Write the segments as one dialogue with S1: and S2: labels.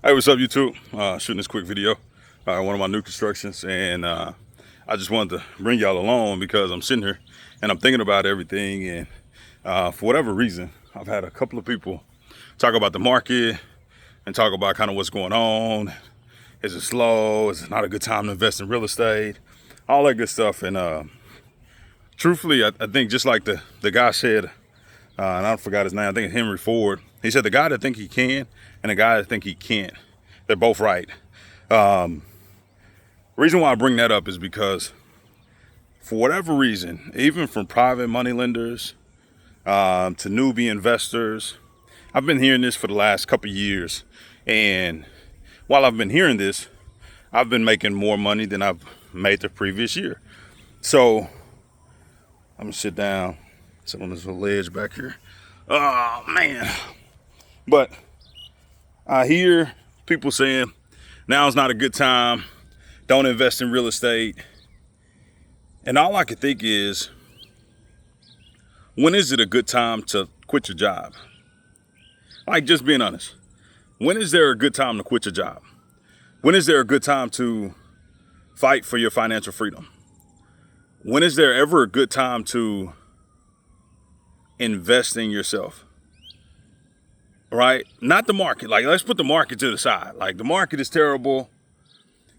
S1: Hey, what's up, YouTube? Shooting this quick video, one of my new constructions, and I just wanted to bring y'all along because I'm sitting here and I'm thinking about everything, and for whatever reason, I've had a couple of people talk about the market and talk about kind of what's going on. Is it slow? Is it not a good time to invest in real estate? All that good stuff. And truthfully, I think just like the guy said, and I forgot his name, I think it's Henry Ford. He said the guy that think he can and the guy that think he can't, they're both right. Reason why I bring that up is because for whatever reason, even from private money lenders to newbie investors, I've been hearing this for the last couple of years. And while I've been hearing this, I've been making more money than I've made the previous year. So I'm gonna sit down, sit on this little ledge back here. Oh man. But I hear people saying, now's not a good time, don't invest in real estate. And all I can think is, when is it a good time to quit your job? Like, just being honest. When is there a good time to quit your job? When is there a good time to fight for your financial freedom? When is there ever a good time to invest in yourself? Right? Not the market. Like, let's put the market to the side. Like, the market is terrible.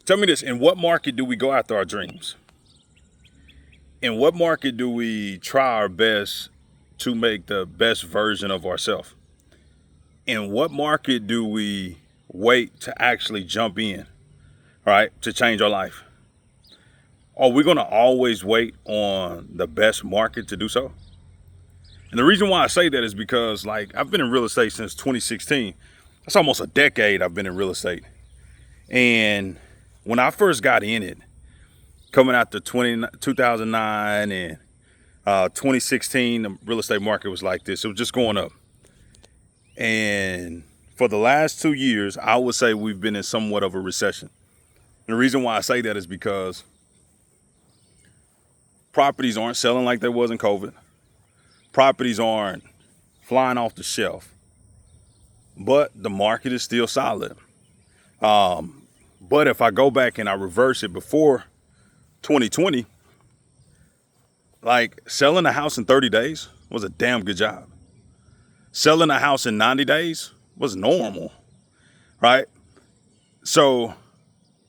S1: Tell me this, in what market do we go after our dreams? In what market do we try our best to make the best version of ourselves? In what market do we wait to actually jump in, right, to change our life? Are we going to always wait on the best market to do so? And the reason why I say that is because, like, I've been in real estate since 2016. That's almost a decade I've been in real estate. And when I first got in it, coming out to 2009 and 2016, the real estate market was like this. It was just going up. And for the last 2 years, I would say we've been in somewhat of a recession. And the reason why I say that is because properties aren't selling like there was in COVID. Properties aren't flying off the shelf, but the market is still solid. But if I go back and I reverse it before 2020, like, selling a house in 30 days was a damn good job. Selling a house in 90 days was normal, right? So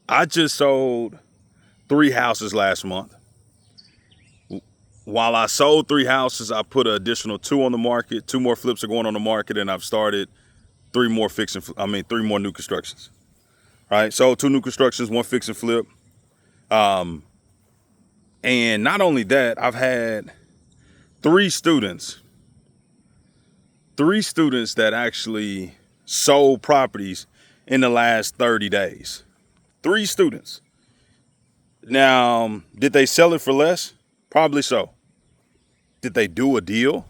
S1: I just sold 3 houses last month. While I sold 3 houses, I put an additional 2 on the market. 2 more flips are going on the market, and I've started 3 more new constructions. Right? So 2 new constructions, 1 fix and flip. And not only that, I've had 3 students that actually sold properties in the last 30 days. 3 students. Now, did they sell it for less? Probably so. Did they do a deal?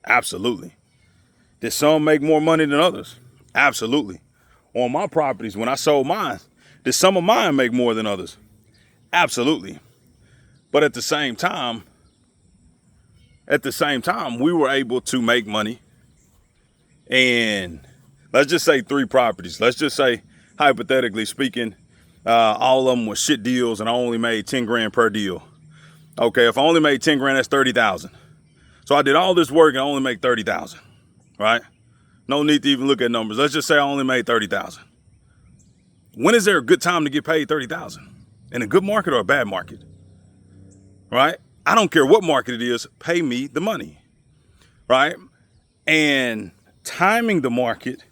S1: Absolutely. Did some make more money than others? Absolutely. On my properties, when I sold mine, did some of mine make more than others? Absolutely. But at the same time, we were able to make money. And let's just say 3 properties. Let's just say, hypothetically speaking, all of them were shit deals and I only made 10 grand per deal. Okay, if I only made 10 grand, that's 30,000. So I did all this work and I only make 30,000, right? No need to even look at numbers. Let's just say I only made 30,000. When is there a good time to get paid 30,000? In a good market or a bad market, right? I don't care what market it is, pay me the money, right? And timing the market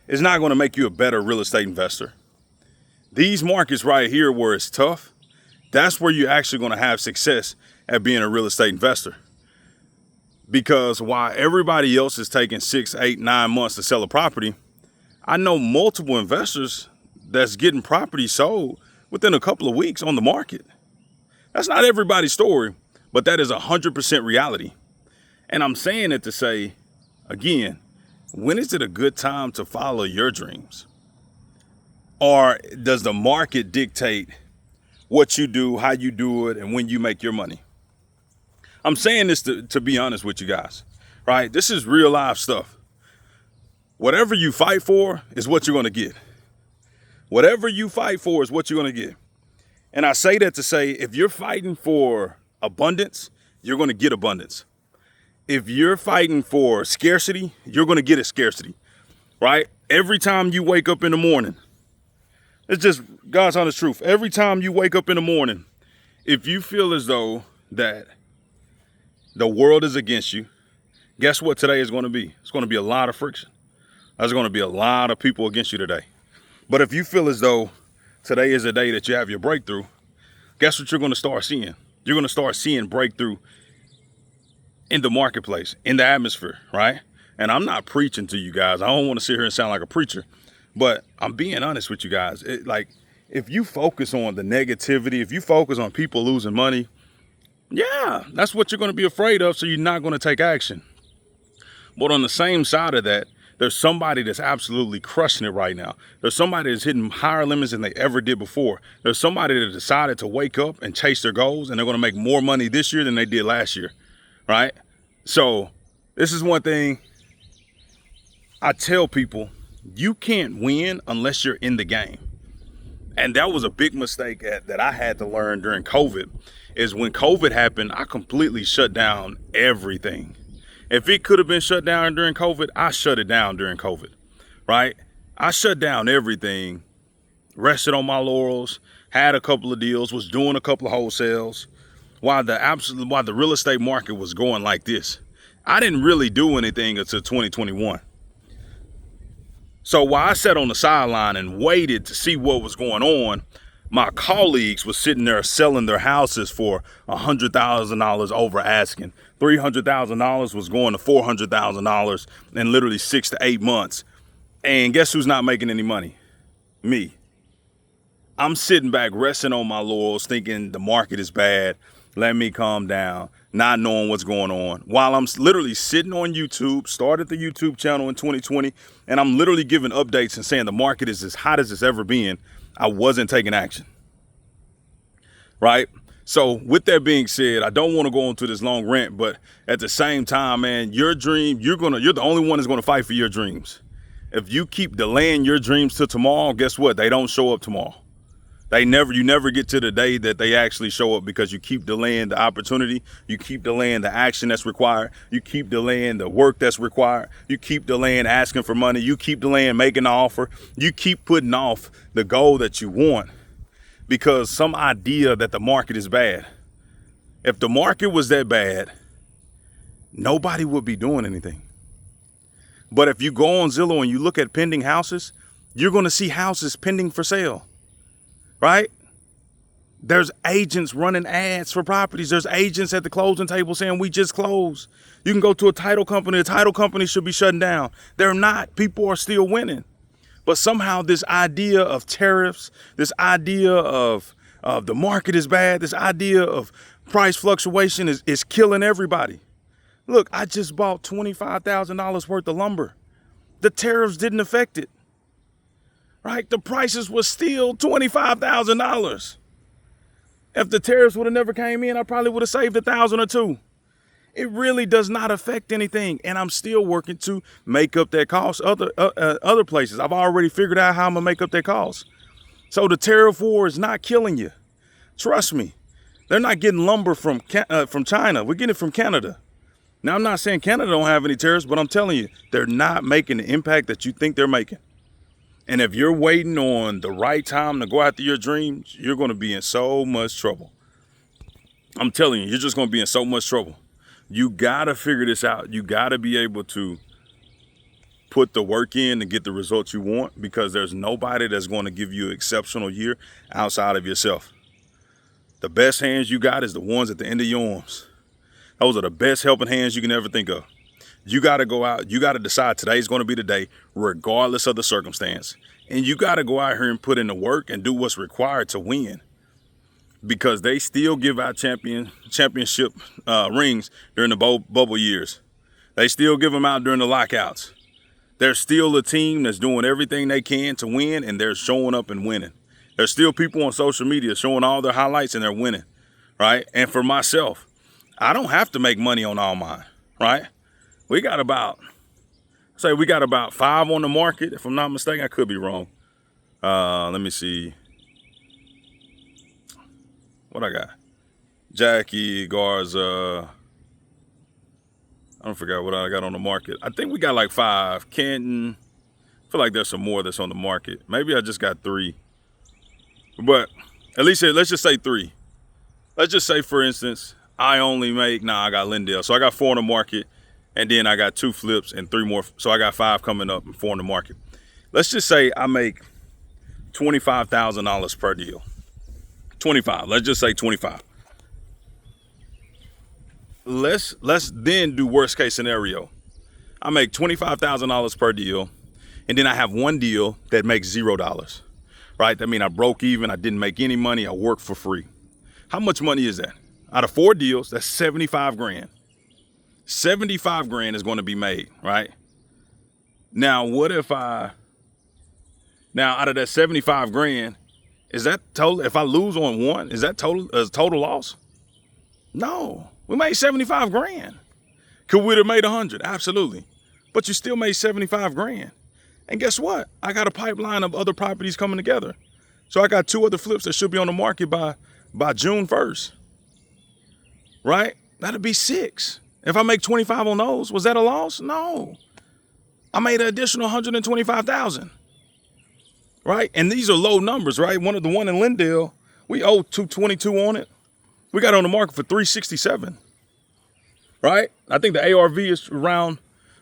S1: is not going to make you a better real estate investor. These markets right here where it's tough, that's where you're actually going to have success at being a real estate investor. Because while everybody else is taking 6, 8, 9 months to sell a property, I know multiple investors that's getting property sold within a couple of weeks on the market. That's not everybody's story, but that is 100% reality. And I'm saying it to say, again, when is it a good time to follow your dreams? Or does the market dictate what you do, how you do it, and when you make your money? I'm saying this to be honest with you guys, right? This is real life stuff. Whatever you fight for is what you're going to get. Whatever you fight for is what you're going to get. And I say that to say, if you're fighting for abundance, you're going to get abundance. If you're fighting for scarcity, you're going to get a scarcity, right? Every time you wake up in the morning, it's just God's honest truth. Every time you wake up in the morning, if you feel as though that the world is against you, guess what today is going to be? It's going to be a lot of friction. There's going to be a lot of people against you today. But if you feel as though today is a day that you have your breakthrough, guess what you're going to start seeing? You're going to start seeing breakthrough in the marketplace, in the atmosphere, right? And I'm not preaching to you guys. I don't want to sit here and sound like a preacher, but I'm being honest with you guys. If you focus on the negativity, if you focus on people losing money, yeah, that's what you're going to be afraid of. So you're not going to take action. But on the same side of that, there's somebody that's absolutely crushing it right now. There's somebody that's hitting higher limits than they ever did before. There's somebody that decided to wake up and chase their goals, and they're going to make more money this year than they did last year, right? So this is one thing I tell people: you can't win unless you're in the game. And that was a big mistake that I had to learn during COVID. Is when COVID happened, I completely shut down everything. If it could have been shut down during COVID, I shut it down during COVID, right? I shut down everything, rested on my laurels, had a couple of deals, was doing a couple of wholesales while the real estate market was going like this. I didn't really do anything until 2021. So while I sat on the sideline and waited to see what was going on, my colleagues were sitting there selling their houses for $100,000 over asking. $300,000 was going to $400,000 in literally 6 to 8 months. And guess who's not making any money? Me. I'm sitting back resting on my laurels thinking the market is bad. Let me calm down, not knowing what's going on. While I'm literally sitting on YouTube, started the YouTube channel in 2020, and I'm literally giving updates and saying the market is as hot as it's ever been. I wasn't taking action, right? So with that being said, I don't want to go into this long rant, but at the same time, man, your dream, you're the only one that's going to fight for your dreams. If you keep delaying your dreams till tomorrow, guess what? They don't show up tomorrow. You never get to the day that they actually show up because you keep delaying the opportunity. You keep delaying the action that's required. You keep delaying the work that's required. You keep delaying asking for money. You keep delaying making the offer. You keep putting off the goal that you want because some idea that the market is bad. If the market was that bad, nobody would be doing anything. But if you go on Zillow and you look at pending houses, you're going to see houses pending for sale. Right? There's agents running ads for properties. There's agents at the closing table saying we just closed. You can go to a title company. The title company should be shutting down. They're not. People are still winning. But somehow this idea of tariffs, this idea of the market is bad, this idea of price fluctuation is killing everybody. Look, I just bought $25,000 worth of lumber. The tariffs didn't affect it. Right? The prices were still $25,000. If the tariffs would have never came in, I probably would have saved $1,000 or $2,000. It really does not affect anything. And I'm still working to make up that cost other places. I've already figured out how I'm going to make up that cost. So the tariff war is not killing you. Trust me. They're not getting lumber from China. We're getting it from Canada. Now, I'm not saying Canada don't have any tariffs, but I'm telling you, they're not making the impact that you think they're making. And if you're waiting on the right time to go after your dreams, you're going to be in so much trouble. I'm telling you, you're just going to be in so much trouble. You got to figure this out. You got to be able to put the work in to get the results you want because there's nobody that's going to give you an exceptional year outside of yourself. The best hands you got is the ones at the end of your arms. Those are the best helping hands you can ever think of. You got to go out. You got to decide today's going to be the day, regardless of the circumstance. And you got to go out here and put in the work and do what's required to win. Because they still give out championship rings during the bubble years. They still give them out during the lockouts. There's still a team that's doing everything they can to win, and they're showing up and winning. There's still people on social media showing all their highlights, and they're winning, right? And for myself, I don't have to make money on all mine, right? We got about 5 on the market. If I'm not mistaken, I could be wrong. Let me see. What I got? Jackie, Garza. I don't forget what I got on the market. I think we got like 5. Canton. I feel like there's some more that's on the market. Maybe I just got 3. But at least let's just say 3. Let's just say, for instance, I only make, I got Lindale. So I got 4 on the market, and then I got 2 flips and 3 more. So I got 5 coming up and 4 on the market. Let's just say I make $25,000 per deal. 25. Let's just say 25. Let's then do worst case scenario. I make $25,000 per deal, and then I have one deal that makes $0. Right? That means I broke even. I didn't make any money. I worked for free. How much money is that? Out of 4 deals, that's 75 grand. 75 grand is going to be made, right? Now, what if out of that 75 grand, is that total? If I lose on one, is that total loss? No, we made 75 grand. Could we have made 100? Absolutely. But you still made 75 grand. And guess what? I got a pipeline of other properties coming together. So I got 2 other flips that should be on the market by June 1st. Right? That'll be 6. If I make 25 on those, was that a loss? No. I made an additional 125,000. Right? And these are low numbers, right? One in Lindale, we owe 222 on it. We got it on the market for 367. Right? I think the ARV is around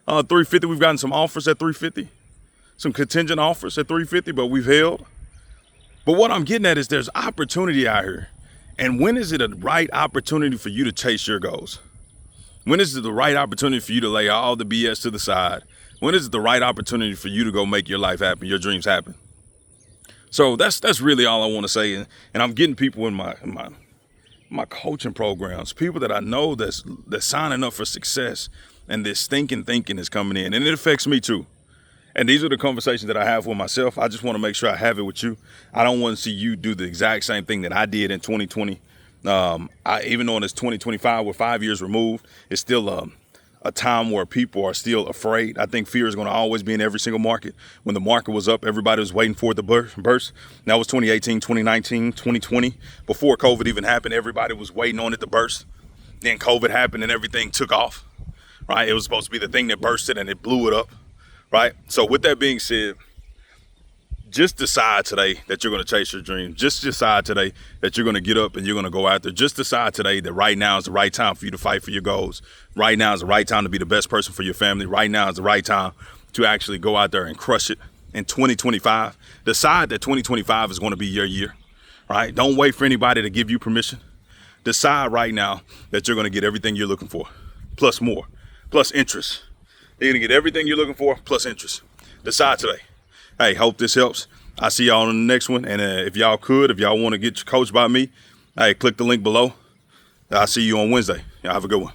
S1: 350. We've gotten some offers at 350. Some contingent offers at 350, but we've held. But what I'm getting at is there's opportunity out here. And when is it a right opportunity for you to chase your goals? When is it the right opportunity for you to lay all the BS to the side? When is it the right opportunity for you to go make your life happen, your dreams happen? So that's really all I want to say. And I'm getting people in my coaching programs, people that I know that's signing up for success, and this thinking is coming in, and it affects me too. And these are the conversations that I have with myself. I just want to make sure I have it with you. I don't want to see you do the exact same thing that I did in 2020. Even though it's 2025, we're 5 years removed, it's still a time where people are still afraid. I think fear is going to always be in every single market. When the market was up, everybody was waiting for it to burst. That was 2018, 2019, 2020. Before COVID even happened, everybody was waiting on it to burst. Then COVID happened and everything took off, right? It was supposed to be the thing that bursted and it blew it up. Right? So with that being said, just decide today that you're going to chase your dream. Just decide today that you're going to get up and you're going to go out there. Just decide today that right now is the right time for you to fight for your goals. Right now is the right time to be the best person for your family. Right now is the right time to actually go out there and crush it in 2025. Decide that 2025 is going to be your year. Right? Don't wait for anybody to give you permission. Decide right now that you're going to get everything you're looking for, plus more, plus interest. You're going to get everything you're looking for, plus interest. Decide today. Hey, hope this helps. I'll see y'all on the next one. And if y'all want to get coached by me, hey, click the link below. I'll see you on Wednesday. Y'all have a good one.